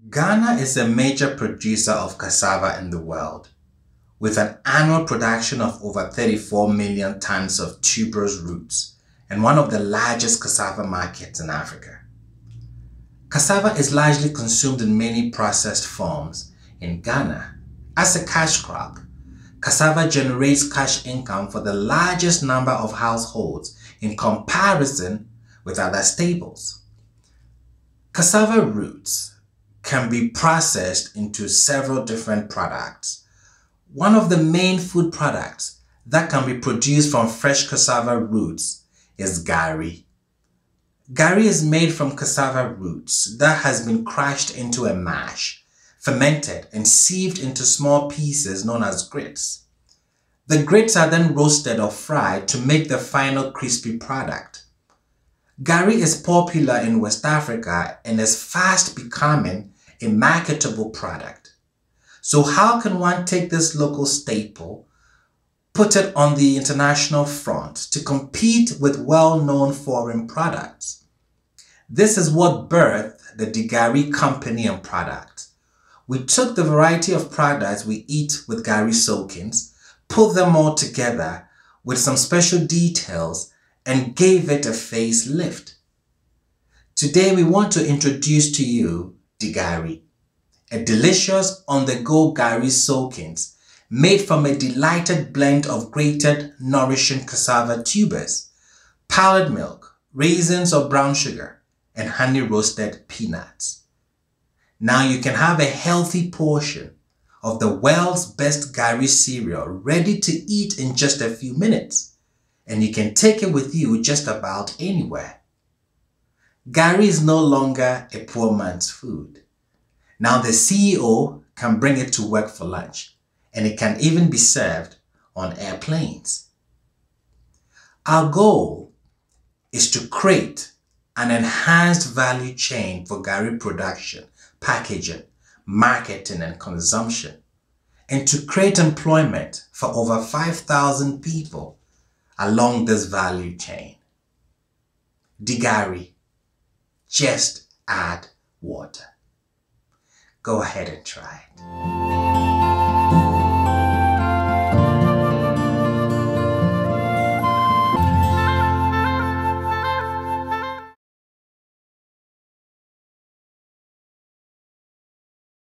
Ghana is a major producer of cassava in the world, with an annual production of over 34 million tons of tuberous roots and one of the largest cassava markets in Africa. Cassava is largely consumed in many processed forms in Ghana. As a cash crop, cassava generates cash income for the largest number of households in comparison with other staples. Cassava roots can be processed into several different products. One of the main food products that can be produced from fresh cassava roots is Gari. Gari is made from cassava roots that has been crushed into a mash, fermented and sieved into small pieces known as grits. The grits are then roasted or fried to make the final crispy product. Gari is popular in West Africa and is fast becoming a marketable product. So how can one take this local staple, put it on the international front to compete with well-known foreign products? This is what birthed the DiGari company and product. We took the variety of products we eat with Gari soakings, put them all together with some special details and gave it a facelift. Today we want to introduce to you DiGari, a delicious on-the-go Gari soakings made from a delighted blend of grated, nourishing cassava tubers, powdered milk, raisins or brown sugar, and honey-roasted peanuts. Now you can have a healthy portion of the world's best Gari cereal ready to eat in just a few minutes, and you can take it with you just about anywhere. Gari is no longer a poor man's food. Now the CEO can bring it to work for lunch, and it can even be served on airplanes. Our goal is to create an enhanced value chain for Gari production, packaging, marketing, and consumption, and to create employment for over 5,000 people along this value chain. DiGari, just add water. Go ahead and try it.